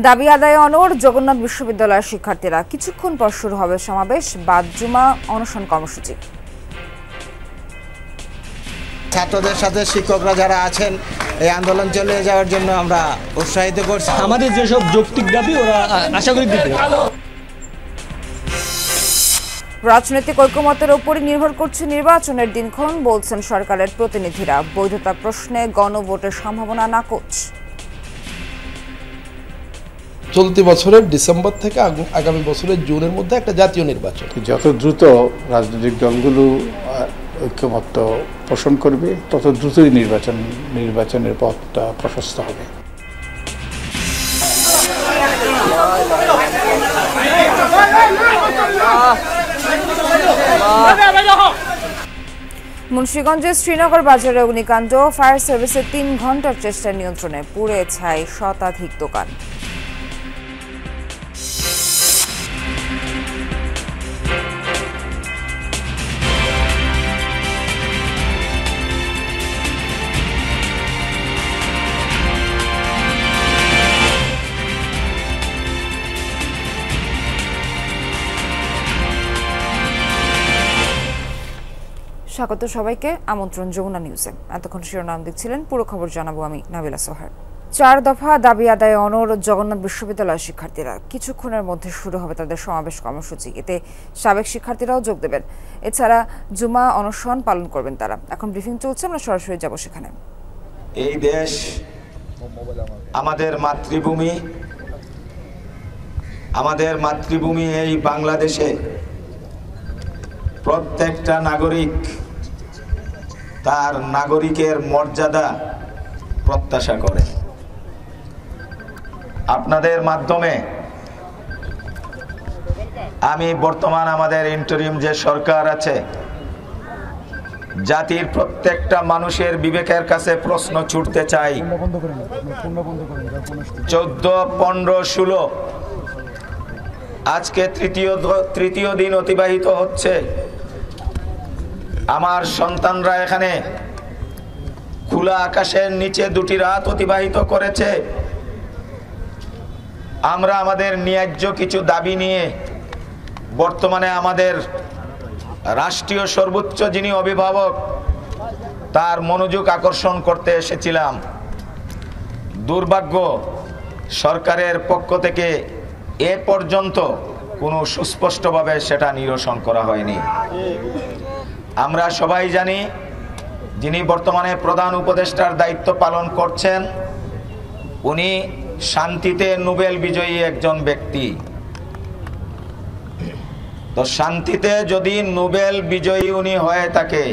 দাবি আদায়ে অনড় জগন্নাথ বিশ্ববিদ্যালয়ের শিক্ষার্থীরা। কিছুক্ষণ পর শুরু হবে সমাবেশ, বাদ জুমা অনশন কর্মসূচি। ছাত্রদের সাথে শিক্ষকরা যারা আছেন এই আন্দোলন চালিয়ে যাওয়ার জন্য আমরা উৎসাহিত করছি। আমাদের যেসব যৌক্তিক দাবি ওরা আশা করি দিতে। রাজনৈতিক ঐকমত্যের উপরই নির্ভর করছে নির্বাচনের দিনক্ষণ, বলছেন সরকারের প্রতিনিধিরা। বৈধতা প্রশ্নে গণভোটের সম্ভাবনা নাকচ। চলতি বছরের ডিসেম্বর থেকে আগামী বছরের জুনের মধ্যে একটা জাতীয় নির্বাচন। যত দ্রুত রাজনৈতিক দলগুলো ঐক্যমত্য পোষণ করবে তত দ্রুতই নির্বাচনের পথটা প্রশস্ত হবে। মুন্সিগঞ্জের শ্রীনগর বাজারে অগ্নিকাণ্ড, ফায়ার সার্ভিসের 3 ঘন্টার চেষ্টায় নিয়ন্ত্রণে, পুড়ে ছাই শতাধিক দোকান। স্বাগত সবাইকে, আমন্ত্রণ যমুনা নিউজে। এতক্ষণ শিরোনাম দেখছিলেন, পুরো খবর জানাবো আমি নাবিলা সোহার। 4 দফা দাবি আদায়ে অনড় জগন্নাথ বিশ্ববিদ্যালয়ের শিক্ষার্থীরা। কিছুক্ষণের মধ্যে শুরু হবে তাদের সমাবেশ কর্মসূচি। এতে সাবেক শিক্ষার্থীরাও যোগ দেবেন। এছাড়া জুমা অনশন পালন করবেন তারা। এখন ব্রিফিং চলছে, আমরা সরাসরি যাব সেখানে। এই দেশ আমাদের মাতৃভূমি, এই বাংলাদেশে প্রত্যেকটা নাগরিক তার নাগরিকের মর্যাদা প্রত্যাশা করে। আপনাদের মাধ্যমে আমি বর্তমান আমাদের ইন্টারিম যে সরকার আছে, জাতির প্রত্যেকটা মানুষের বিবেকের কাছে প্রশ্ন ছুটতে চাই। 14, 15, 16 আজকে তৃতীয় দিন অতিবাহিত হচ্ছে। আমার সন্তানরা এখানে খোলা আকাশের নিচে 2টি রাত অতিবাহিত করেছে। আমরা আমাদের ন্যায্য কিছু দাবি নিয়ে বর্তমানে আমাদের রাষ্ট্রীয় সর্বোচ্চ যিনি অভিভাবক তার মনোযোগ আকর্ষণ করতে এসেছিলাম। দুর্ভাগ্য, সরকারের পক্ষ থেকে এ পর্যন্ত কোনো সুস্পষ্টভাবে সেটা নিরসন করা হয়নি। আমরা সবাই জানি যিনি বর্তমানে প্রধান উপদেষ্টার দায়িত্ব পালন করছেন উনি শান্তিতে নোবেল বিজয়ী একজন ব্যক্তি। তো শান্তিতে যদি নোবেল বিজয়ী উনি হয়ে থাকে,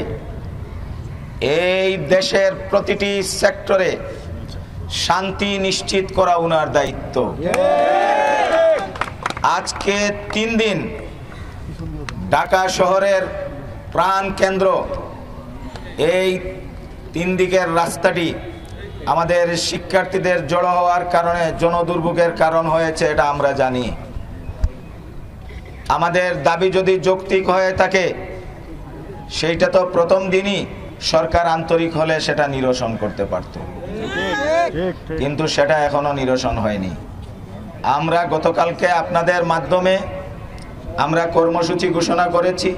এই দেশের প্রতিটি সেক্টরে শান্তি নিশ্চিত করা উনার দায়িত্ব। আজকে 3 দিন ঢাকা শহরের প্রাণ কেন্দ্র, এই 3 দিকের রাস্তাটি আমাদের শিক্ষার্থীদের জড়ো হওয়ার কারণে জনদুর্ভোগের কারণ হয়েছে, এটা আমরা জানি। আমাদের দাবি যদি যৌক্তিক হয়ে থাকে সেইটা তো প্রথম দিনই সরকার আন্তরিক হলে সেটা নিরসন করতে পারত, কিন্তু সেটা এখনো নিরসন হয়নি। আমরা গতকালকে আপনাদের মাধ্যমে আমরা কর্মসূচি ঘোষণা করেছি।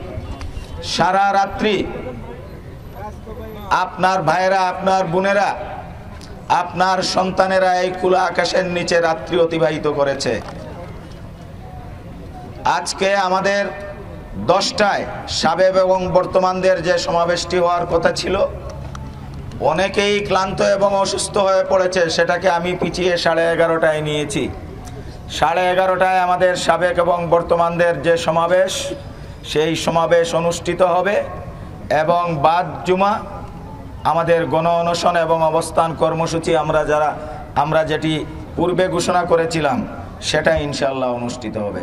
সারা রাত্রি আপনার ভাইয়েরা, আপনার বোনেরা, আপনার সন্তানেরা এই খোলা আকাশের নিচে রাত্রি অতিবাহিত করেছে। আজকে আমাদের 10টায় সাবেক এবং বর্তমানদের যে সমাবেশটি হওয়ার কথা ছিল, অনেকেই ক্লান্ত এবং অসুস্থ হয়ে পড়েছে, সেটাকে আমি পিছিয়ে 11:30টায় নিয়েছি। 11:30টায় আমাদের সাবেক এবং বর্তমানদের যে সমাবেশ, সেই সমাবেশ অনুষ্ঠিত হবে এবং বাদ জুমা আমাদের গণ অনশন এবং অবস্থান কর্মসূচি আমরা যেটি পূর্বে ঘোষণা করেছিলাম সেটা ইনশাআল্লাহ অনুষ্ঠিত হবে।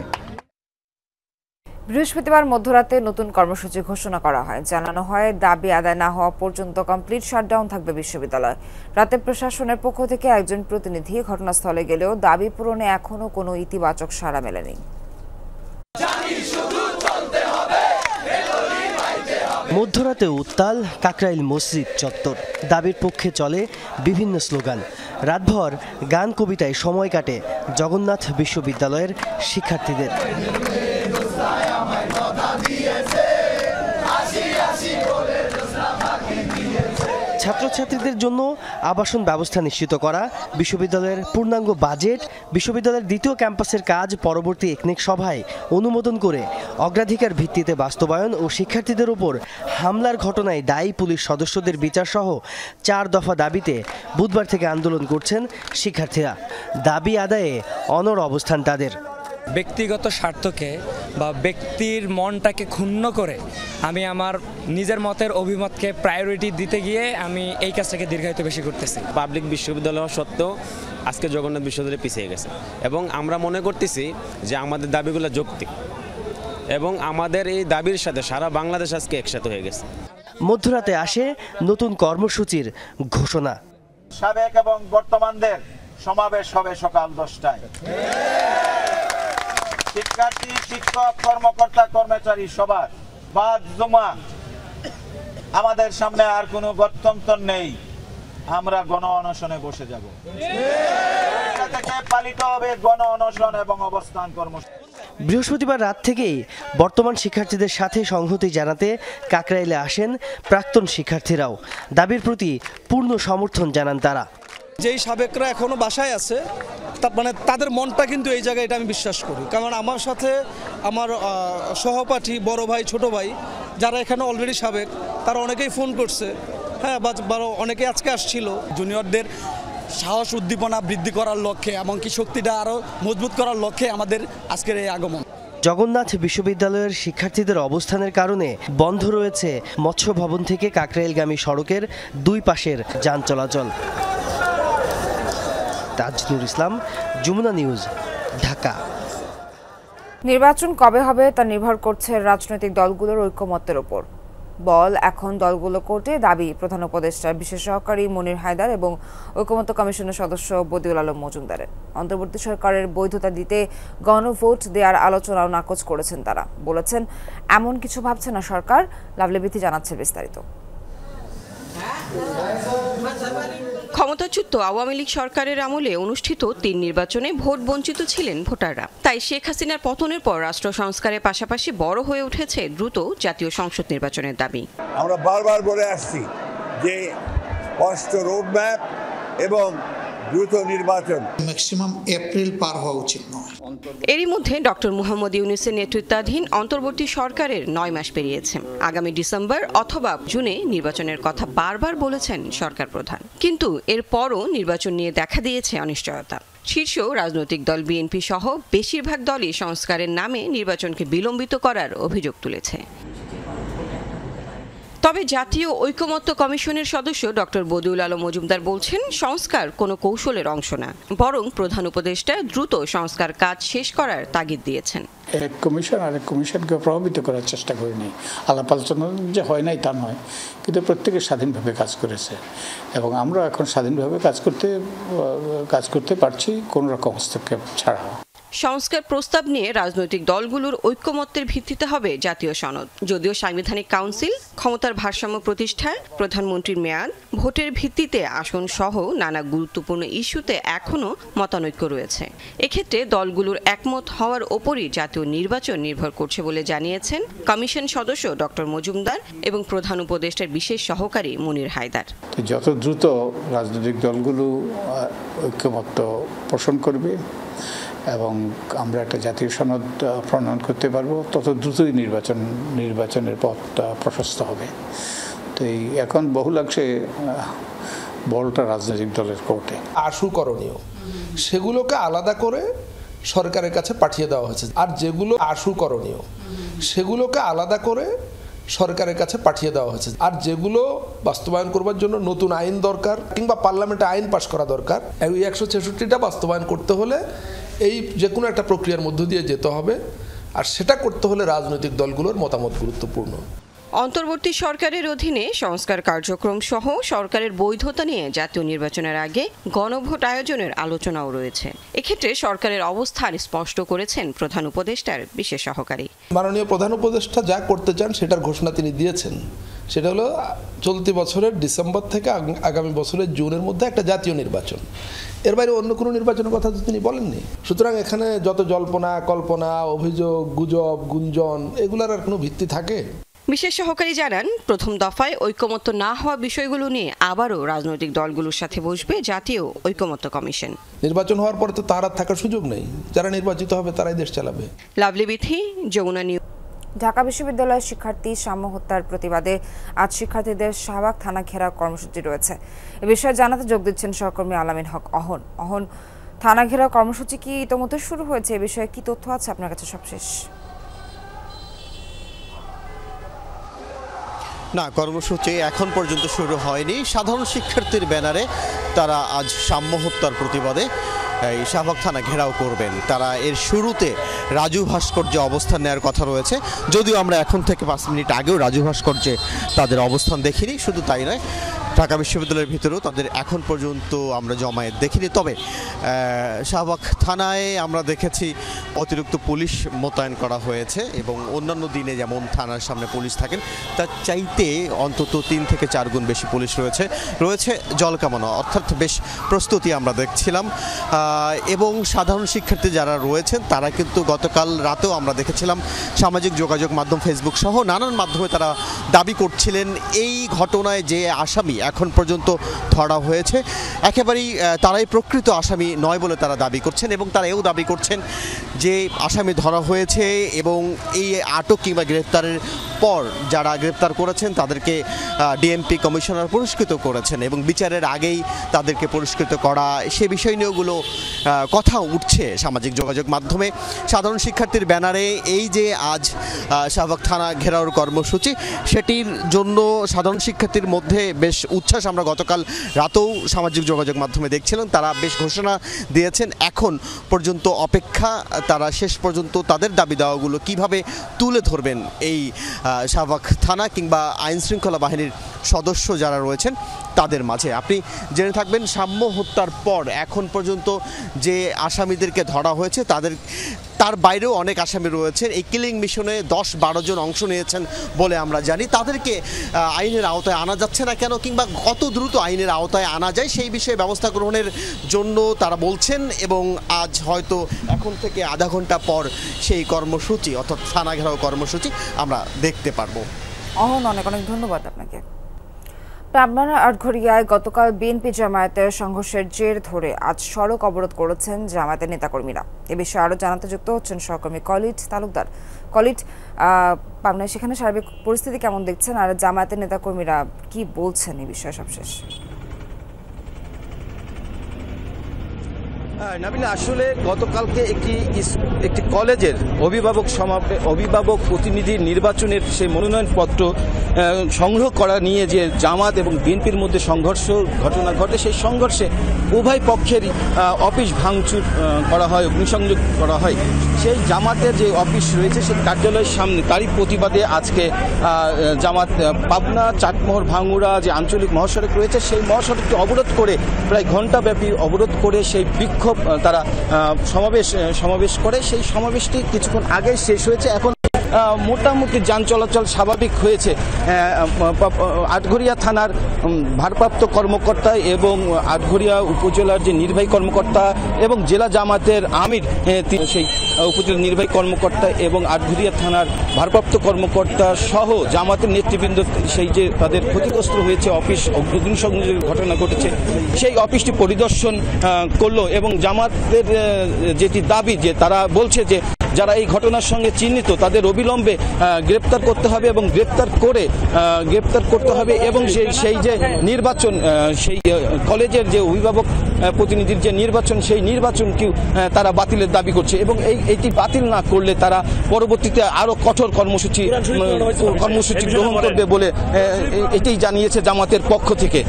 বৃহস্পতিবার মধ্যরাতে নতুন কর্মসূচি ঘোষণা করা হয়। জানানো হয় দাবি আদায় না হওয়া পর্যন্ত কমপ্লিট শাটডাউন থাকবে বিশ্ববিদ্যালয়। রাতে প্রশাসনের পক্ষ থেকে একজন প্রতিনিধি ঘটনাস্থলে গেলেও দাবি পূরণে এখনো কোনো ইতিবাচক সাড়া মেলেনি। মধ্যরাতে উত্তাল কাকরাইল মসজিদ চত্বর। দাবির পক্ষে চলে বিভিন্ন স্লোগান। রাতভর গান কবিতায় সময় কাটে জগন্নাথ বিশ্ববিদ্যালয়ের শিক্ষার্থীদের। ছাত্রছাত্রীদের জন্য আবাসন ব্যবস্থা নিশ্চিত করা, বিশ্ববিদ্যালয়ের পূর্ণাঙ্গ বাজেট, বিশ্ববিদ্যালয়ের দ্বিতীয় ক্যাম্পাসের কাজ পরবর্তী একনেক সভায় অনুমোদন করে অগ্রাধিকার ভিত্তিতে বাস্তবায়ন ও শিক্ষার্থীদের উপর হামলার ঘটনায় দায়ী পুলিশ সদস্যদের বিচারসহ 4 দফা দাবিতে বুধবার থেকে আন্দোলন করছেন শিক্ষার্থীরা। দাবি আদায়ে অনড় অবস্থান তাদের। ব্যক্তিগত স্বার্থকে বা ব্যক্তির মনটাকে ক্ষুণ্ণ করে আমি আমার নিজের মতের অভিমতকে প্রায়োরিটি দিতে গিয়ে আমি এই কাজটাকে দীর্ঘায়িত বেশি করতেছি। পাবলিক বিশ্ববিদ্যালয় হওয়া সত্ত্বেও আজকে জগন্নাথ বিশ্ববিদ্যালয় পিছিয়ে গেছে এবং আমরা মনে করতেছি যে আমাদের দাবিগুলো যৌক্তিক এবং আমাদের এই দাবির সাথে সারা বাংলাদেশ আজকে একসাথে হয়ে গেছে। মধ্যরাতে আসে নতুন কর্মসূচির ঘোষণা। সাবেক এবং বর্তমানদের সমাবেশ হবে সকাল 10টায়। শিক্ষার্থী, শিক্ষক, কর্মকর্তা, কর্মচারী সবার বাদ জমা। আমাদের সামনে আর কোনো গত্যন্তর নেই, আমরা গণ অনশনে বসে যাব। থেকে পালিত হবে গণ অনশন এবং অবস্থান কর্মসূচি। বৃহস্পতিবার রাত থেকেই বর্তমান শিক্ষার্থীদের সাথে সংহতি জানাতে কাকরাইলে আসেন প্রাক্তন শিক্ষার্থীরাও। দাবির প্রতি পূর্ণ সমর্থন জানান তারা। যেই সাবেকরা এখনো বাসায় আছে মানে তাদের মনটা কিন্তু এই জায়গায়, এটা আমি বিশ্বাস করি, কারণ আমার সাথে আমার সহপাঠী, বড় ভাই, ছোট ভাই যারা এখানে অলরেডি সাবেক, তারা অনেকেই ফোন করছে, হ্যাঁ, বা অনেকে আজকে আসছিল। জুনিয়রদের সাহস উদ্দীপনা বৃদ্ধি করার লক্ষ্যে এমনকি শক্তিটা আরও মজবুত করার লক্ষ্যে আমাদের আজকের এই আগমন। জগন্নাথ বিশ্ববিদ্যালয়ের শিক্ষার্থীদের অবস্থানের কারণে বন্ধ রয়েছে মৎস্য ভবন থেকে কাকরাইলগামী সড়কের 2 পাশের যান চলাচল। তাজনুর ইসলাম, যমুনা নিউজ, ঢাকা। নির্বাচন কবে হবে তা নির্ভর করছে রাজনৈতিক দলগুলোর ঐকমত্যের উপর। বল এখন দলগুলো কোর্টে, দাবি প্রধান উপদেষ্টার বিশেষ সহকারী মনির হায়দার এবং ঐকমত্য কমিশনের সদস্য বদিউল আলম মজুমদারের। অন্তর্বর্তী সরকারের বৈধতা দিতে গণভোট দেওয়ার আলোচনাও নাকচ করেছেন তারা। বলেছেন এমন কিছু ভাবছে না সরকার। লাভলি বিথি জানাচ্ছে বিস্তারিত। ক্ষমতাচ্যুত আওয়ামী লীগ সরকারের আমলে অনুষ্ঠিত 3 নির্বাচনে ভোট বঞ্চিত ছিলেন ভোটাররা। তাই শেখ হাসিনার পতনের পর রাষ্ট্র সংস্কারের পাশাপাশি বড় হয়ে উঠেছে দ্রুত জাতীয় সংসদ নির্বাচনের দাবি। আমরা বারবার বলে আসছি যে স্পষ্ট রোডম্যাপ এবং দ্রুত নির্বাচন, ম্যাক্সিমাম এপ্রিল পার হওয়া উচিত নয়। এরই মধ্যে ডক্টর মুহাম্মদ ইউনূসের নেতৃত্বাধীন অন্তর্বর্তী সরকারের 9 মাস পেরিয়েছে। আগামী ডিসেম্বর অথবা জুনে নির্বাচনের কথা বারবার বলেছেন সরকার প্রধান, কিন্তু এরপরও নির্বাচন নিয়ে দেখা দিয়েছে অনিশ্চয়তা। শীর্ষ রাজনৈতিক দল বিএনপি সহ বেশিরভাগ দলই সংস্কারের নামে নির্বাচনকে বিলম্বিত করার অভিযোগ তুলেছে। তবে জাতীয় ঐকমত্য কমিশনের সদস্য ডক্টর বদিউল আলম মজুমদার বলছেন সংস্কার কোনো কৌশলের অংশ না, বরং প্রধান উপদেষ্টা দ্রুত সংস্কার কাজ শেষ করার তাগিদ দিয়েছেন। এক কমিশন আরেক কমিশনকে প্রভাবিত করার চেষ্টা করেনি। আলাপ আলোচনা যে হয় নাই তা নয়, কিন্তু প্রত্যেকে স্বাধীনভাবে কাজ করেছে এবং আমরা এখন স্বাধীনভাবে কাজ করতে পারছি কোনো রকম হস্তক্ষেপ ছাড়া। সংস্কার প্রস্তাব নিয়ে রাজনৈতিক দলগুলোর ঐকমত্যের ভিত্তিতে হবে জাতীয় সনদ। যদিও সাংবিধানিক কাউন্সিল, ক্ষমতার ভারসাম্য প্রতিষ্ঠায় প্রধানমন্ত্রীর মেয়াদ, ভোটের ভিত্তিতে আসন সহ নানা গুরুত্বপূর্ণ ইস্যুতে এখনও মতানৈক্য রয়েছে। এক্ষেত্রে দলগুলোর একমত হওয়ার ওপরই জাতীয় নির্বাচন নির্ভর করছে বলে জানিয়েছেন কমিশন সদস্য ডক্টর মজুমদার এবং প্রধান উপদেষ্টার বিশেষ সহকারী মনির হায়দার। যত দ্রুত রাজনৈতিক দলগুলো ঐক্যমত্য পোষণ করবে এবং আমরা একটা জাতীয় সনদ প্রণয়ন করতে পারবো, তত দ্রুতই নির্বাচনের পথটা প্রশস্ত হবে। তো এই এখন বহুলাংশে বলটা রাজনৈতিক দলের কোর্টে। আশু করণীয় সেগুলোকে আলাদা করে সরকারের কাছে পাঠিয়ে দেওয়া হয়েছে, আর যেগুলো আশু করণীয় সেগুলোকে আলাদা করে সরকারের কাছে পাঠিয়ে দেওয়া হয়েছে, আর যেগুলো বাস্তবায়ন করবার জন্য নতুন আইন দরকার কিংবা পার্লামেন্টে আইন পাশ করা দরকার, এই 166টা বাস্তবায়ন করতে হলে এই যে কোনো একটা প্রক্রিয়ার মধ্য দিয়ে যেতে হবে, আর সেটা করতে হলে রাজনৈতিক দলগুলোর মতামত গুরুত্বপূর্ণ। অন্তর্বর্তী সরকারের অধীনে সংস্কার কার্যক্রম সহ সরকারের বৈধতা নিয়ে জাতীয় নির্বাচনের আগে গণভোট আয়োজনের আলোচনাও রয়েছে। এক্ষেত্রে সরকারের অবস্থান স্পষ্ট করেছেন প্রধান উপদেষ্টার বিশেষ সহকারী। মাননীয় প্রধান উপদেষ্টা যা করতে চান সেটার ঘোষণা তিনি দিয়েছেন, সেটা হলো চলতি বছরের ডিসেম্বর থেকে আগামী বছরের জুনের মধ্যে একটা জাতীয় নির্বাচন। এর বাইরে অন্য কোনো নির্বাচনের কথা তো তিনি বলেননি। সুতরাং এখানে যত জল্পনা কল্পনা, অভিযোগ, গুজব, গুঞ্জন এগুলোর আর কোনো ভিত্তি থাকে? বিশেষ সহকারী জানান, প্রথম দফায় ঐকমত্য না হওয়া বিষয়গুলো নিয়ে আবারও রাজনৈতিক দলগুলোর সাথে বসবে জাতীয় ঐকমত্য কমিশন। নির্বাচন হওয়ার পর তো তার আর থাকার সুযোগ নেই, যারা নির্বাচিত হবে তারাই দেশ চালাবে। Lovely Bithi, Jamuna news. ঢাকা বিশ্ববিদ্যালয়ের শিক্ষার্থী সাম্য হত্যার প্রতিবাদে আজ শিক্ষার্থীদের শাহবাগ থানা ঘেরাও কর্মসূচি রয়েছে। এ বিষয়ে জানাতে যোগ দিচ্ছেন সহকর্মী আলামিন হক অহন। থানা ঘেরাও কর্মসূচি কি ইতোমধ্যে শুরু হয়েছে? এ বিষয়ে কি তথ্য আছে আপনার কাছে সবশেষ? না, কর্মসূচি এখন পর্যন্ত শুরু হয়নি। সাধারণ শিক্ষার্থীর ব্যানারে তারা আজ সাম্য হত্যার প্রতিবাদে এই শাহবাগ থানা ঘেরাও করবেন। তারা এর শুরুতে রাজু ভাস্কর্যে অবস্থান নেওয়ার কথা রয়েছে, যদিও আমরা এখন থেকে 5 মিনিট আগেও রাজু ভাস্কর্যে তাদের অবস্থান দেখিনি। শুধু তাই নয়, ঢাকা বিশ্ববিদ্যালয়ের ভিতরেও তাদের এখন পর্যন্ত আমরা জমায়েত দেখিনি। তবে শাহবাগ থানায় আমরা দেখেছি অতিরিক্ত পুলিশ মোতায়েন করা হয়েছে এবং অন্যান্য দিনে যেমন থানার সামনে পুলিশ থাকেন তার চাইতে অন্তত 3 থেকে 4 গুণ বেশি পুলিশ রয়েছে জলকামানো, অর্থাৎ বেশ প্রস্তুতি আমরা দেখছিলাম। এবং সাধারণ শিক্ষার্থী যারা রয়েছেন তারা কিন্তু গতকাল রাতেও আমরা দেখেছিলাম সামাজিক যোগাযোগ মাধ্যম ফেসবুক সহ নানান মাধ্যমে তারা দাবি করছিলেন এই ঘটনায় যে আসামি এখন পর্যন্ত ধরা হয়েছে একেবারেই তারাই প্রকৃত আসামি নয় বলে তারা দাবি করছেন। এবং তারা এও দাবি করছেন যে আসামি ধরা হয়েছে এবং এই আটক কিংবা গ্রেপ্তারের পর যারা গ্রেপ্তার করেছেন তাদেরকে ডিএমপি কমিশনার পুরস্কৃত করেছেন এবং বিচারের আগেই তাদেরকে পুরস্কৃত করা, সে বিষয় নিয়েগুলো কথা উঠছে সামাজিক যোগাযোগ মাধ্যমে। সাধারণ শিক্ষার্থীর ব্যানারে এই যে আজ শাহবাগ থানা ঘেরাওর কর্মসূচি, সেটির জন্য সাধারণ শিক্ষার্থীর মধ্যে বেশ উচ্ছ্বাস আমরা গতকাল রাতেও সামাজিক যোগাযোগ মাধ্যমে দেখছিলাম। তারা বেশ ঘোষণা দিয়েছেন, এখন পর্যন্ত অপেক্ষা তারা শেষ পর্যন্ত তাদের দাবি দাওয়াগুলো কিভাবে তুলে ধরবেন এই শাহবাগ থানা কিংবা আইন শৃঙ্খলা বাহিনীর সদস্য যারা রয়েছেন তাদের মাঝে। আপনি জেনে থাকবেন সাম্য হত্যার পর এখন পর্যন্ত যে আসামিদেরকে ধরা হয়েছে তার বাইরেও অনেক আসামি রয়েছেন। এই কিলিং মিশনে 10-12 জন অংশ নিয়েছেন বলে আমরা জানি। তাদেরকে আইনের আওতায় আনা যাচ্ছে না কেন কিংবা কত দ্রুত আইনের আওতায় আনা যায় সেই বিষয়ে ব্যবস্থা গ্রহণের জন্য তারা বলছেন এবং আজ হয়তো এখন থেকে আধা ঘন্টা পর সেই কর্মসূচি অর্থাৎ থানা ঘেরাও কর্মসূচি আমরা দেখতে পারবো। অনেক অনেক ধন্যবাদ আপনাকে। পাবনার আটঘরিয়ায় গতকাল বিএনপি জামায়াতের সংঘর্ষের জের ধরে আজ সড়ক অবরোধ করেছেন জামায়াতের নেতাকর্মীরা। এ বিষয়ে আরও জানাতে যুক্ত হচ্ছেন সহকর্মী কলিড তালুকদার। কলিড, পাবনায় সেখানে সার্বিক পরিস্থিতি কেমন দেখছেন আর জামায়াতের নেতাকর্মীরা কি বলছেন এই বিষয়ে সবশেষ? নাবিলা, আসলে গতকালকে একটি কলেজের অভিভাবক প্রতিনিধি নির্বাচনের সেই মনোনয়নপত্র সংগ্রহ করা নিয়ে যে জামাত এবং বিএনপির মধ্যে সংঘর্ষ ঘটনা ঘটে, সেই সংঘর্ষে উভয় পক্ষেরই অফিস ভাঙচুর করা হয়, অগ্নিসংযোগ করা হয়। সেই জামাতের যে অফিস রয়েছে সেই কার্যালয়ের সামনে তারই প্রতিবাদে আজকে জামাত পাবনা চাটমোহর ভাঙ্গুড়া যে আঞ্চলিক মহাসড়ক রয়েছে সেই মহাসড়কটি অবরোধ করে প্রায় ঘণ্টাব্যাপী অবরোধ করে সেই বিক্ষোভ তারা সমাবেশ করে। সেই সমাবেশটি কিছুক্ষণ আগে শেষ হয়েছে। এখন মোটামুটি যান চলাচল স্বাভাবিক হয়েছে। আটঘরিয়া থানার ভারপ্রাপ্ত কর্মকর্তা এবং আটঘরিয়া উপজেলার যে নির্বাহী কর্মকর্তা এবং জেলা জামাতের আমির, সেই উপজেলা নির্বাহী কর্মকর্তা এবং আটঘরিয়া থানার ভারপ্রাপ্ত কর্মকর্তা সহ জামাতের নেতৃবৃন্দ সেই যে তাদের ক্ষতিগ্রস্ত হয়েছে অফিস অগ্নিসংযোগের ঘটনা ঘটেছে সেই অফিসটি পরিদর্শন করলো এবং জামাতের যেটি দাবি যে তারা বলছে যে যারা এই ঘটনার সঙ্গে চিহ্নিত তাদের অবিলম্বে গ্রেপ্তার করতে হবে এবং গ্রেপ্তার করতে হবে এবং সেই যে নির্বাচন, সেই কলেজের যে অভিভাবক প্রতিনিধির যে নির্বাচন, সেই নির্বাচনকেও তারা বাতিলের দাবি করছে এবং এইটি বাতিল না করলে তারা পরবর্তীতে আরও কঠোর কর্মসূচি গ্রহণ করবে বলে এটাই জানিয়েছে জামাতের পক্ষ থেকে।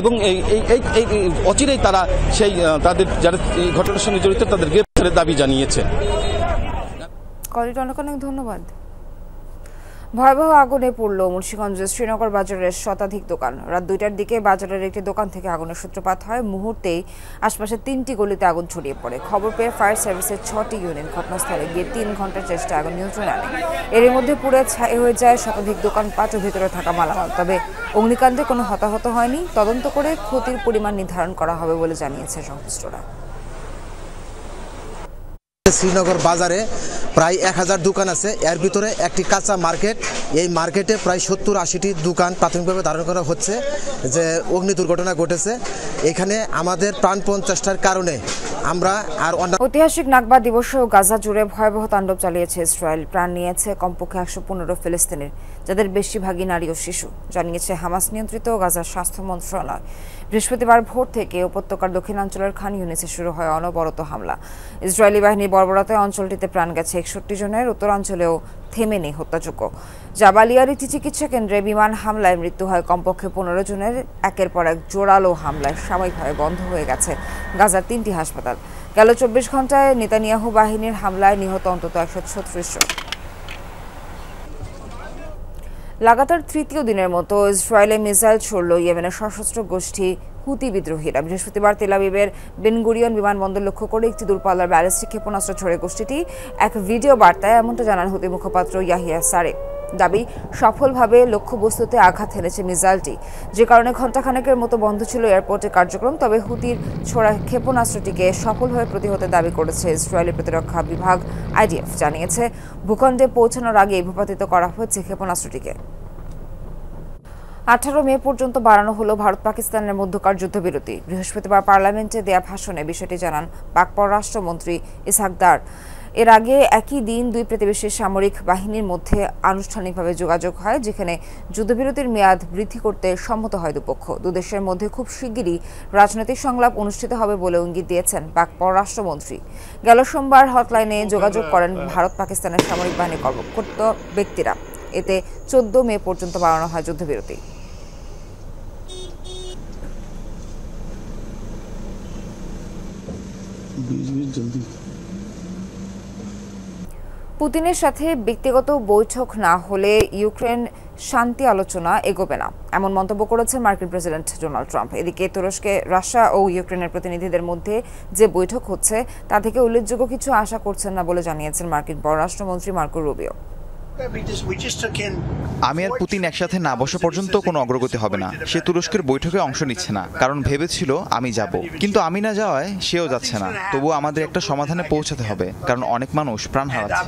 এবং এই অচিরেই তারা সেই তাদের যারা এই ঘটনার সঙ্গে জড়িত তাদের গ্রেপ্তারের দাবি জানিয়েছে। কলিড, অনেক অনেক ধন্যবাদ। ভয়াবহ আগুনে পড়ল মুন্সিগঞ্জের শ্রীনগর বাজারের শতাধিক দোকান। রাত 2টার দিকে বাজারের একটি দোকান থেকে আগুনের সূত্রপাত হয়। মুহূর্তেই আশপাশের 3টি গলিতে আগুন ছড়িয়ে পড়ে। খবর পেয়ে ফায়ার সার্ভিসের 6টি ইউনিট ঘটনাস্থলে গিয়ে 3 ঘন্টার চেষ্টায় আগুন নিয়ন্ত্রণে আনে। এর মধ্যে পুড়ে ছাই হয়ে যায় শতাধিক দোকানপাট ও ভেতরে থাকা মালামাল। তবে অগ্নিকাণ্ডে কোনো হতাহত হয়নি। তদন্ত করে ক্ষতির পরিমাণ নির্ধারণ করা হবে বলে জানিয়েছে সংশ্লিষ্টরা। শ্রীনগর বাজারে প্রায় 1000 দোকান আছে, এর ভিতরে একটি কাঁচা মার্কেট। এই মার্কেটে প্রায় 70-80টি দোকান প্রাথমিকভাবে ধারণ করা হচ্ছে যে অগ্নি দুর্ঘটনা ঘটেছে। এখানে আমাদের প্রাণপণ চেষ্টার কারণে আমরা আর ঐতিহাসিক নাকবা দিবসেও গাজা জুড়ে ভয়াবহ তাণ্ডব চালিয়েছে ইসরায়েল। প্রাণ নিয়েছে কমপক্ষে 115 ফিলিস্তিনির, যাদের বেশিরভাগই নারী ও শিশু, জানিয়েছে হামাস নিয়ন্ত্রিত গাজার স্বাস্থ্য মন্ত্রণালয়। বৃহস্পতিবার ভোর থেকে উপত্যকার দক্ষিণাঞ্চলের খান ইউনিসে শুরু হয় অনবরত হামলা। ইসরায়েলি বাহিনীর বর্বরতায় অঞ্চলটিতে প্রাণ গেছে 61 জনের। উত্তরাঞ্চলেও থেমে নেই হত্যাযজ্ঞ। জাবালিয়ার একটি চিকিৎসা কেন্দ্রে বিমান হামলায় মৃত্যু হয় কমপক্ষে 15 জনের। একের পর এক জোরালো হামলায় সাময়িকভাবে বন্ধ হয়ে গেছে গাজার 3টি হাসপাতাল। গেল 24 ঘন্টায় নেতানিয়াহু বাহিনীর হামলায় নিহত অন্তত 136 জন। লাগাতার তৃতীয় দিনের মতো ইসরায়েলে মিসাইল ছুড়ল ইয়েমেনের সশস্ত্র গোষ্ঠী হুতি বিদ্রোহীরা। বৃহস্পতিবার তেল আবিবের বেন গুরিয়ন বিমানবন্দর লক্ষ্য করে একটি দূরপাল্লার ব্যালিস্টিক ক্ষেপণাস্ত্র ছোড়ে গোষ্ঠীটি। এক ভিডিও বার্তায় এমনটা জানান হুতি মুখপাত্র ইয়াহিয়া সারে। দাবি, সফলভাবে লক্ষ্যবস্তুতে আঘাত হেনেছে মিসাইলটি, যে কারণে ঘণ্টাখানেকের মতো বন্ধ ছিল এয়ারপোর্টের কার্যক্রম। তবে হুতির ছোড়া ক্ষেপণাস্ত্রটিকে সফলভাবে প্রতিহতে দাবি করেছে ইসরায়েলি প্রতিরক্ষা বিভাগ IDF। জানিয়েছে ভূখণ্ডে পৌঁছানোর আগে ভূপাতিত করা হয়েছে ক্ষেপণাস্ত্রটিকে। 18 মে পর্যন্ত বাড়ানো হলো ভারত পাকিস্তানের মধ্যকার যুদ্ধবিরতি। বৃহস্পতিবার পার্লামেন্টে দেয়া ভাষণে বিষয়টি জানান পাক পররাষ্ট্রমন্ত্রী ইসহাক দার। এর আগে একই দিন দুই প্রতিবেশী সামরিক বাহিনীর মধ্যে আনুষ্ঠানিকভাবে যোগাযোগ হয়, যেখানে যুদ্ধবিরতির মেয়াদ বৃদ্ধি করতে সম্মত হয় দুপক্ষ। দুদেশের মধ্যে খুব শিগগিরই রাজনৈতিক সংলাপ অনুষ্ঠিত হবে বলে ইঙ্গিত দিয়েছেন পাক পররাষ্ট্রমন্ত্রী। গেল সোমবার হটলাইনে যোগাযোগ করেন ভারত পাকিস্তানের সামরিক বাহিনীর কর্মকর্তা ব্যক্তিরা। এতে 14 মে পর্যন্ত বাড়ানো হয় যুদ্ধবিরতি। পুতিনের সাথে ব্যক্তিগত বৈঠক না হলে ইউক্রেন শান্তি আলোচনা এগোবে না, এমন মন্তব্য করেছেন মার্কিন প্রেসিডেন্ট ডোনাল্ড ট্রাম্প। এদিকে তুরস্কে রাশিয়া ও ইউক্রেনের প্রতিনিধিদের মধ্যে যে বৈঠক হচ্ছে তা থেকে উল্লেখযোগ্য কিছু আশা করছেন না বলে জানিয়েছেন মার্কিন পররাষ্ট্রমন্ত্রী মার্কো রুবিও। আমি আর পুতিন একসাথে না বসা পর্যন্ত কোনো অগ্রগতি হবে না। সে তুরস্কের বৈঠকে অংশ নিচ্ছে না, কারণ ভেবেছিল আমি যাব, কিন্তু আমি না যাওয়ায় সেও যাচ্ছে না। তবুও আমাদের একটা সমাধানে পৌঁছাতে হবে, কারণ অনেক মানুষ প্রাণ হারাচ্ছে।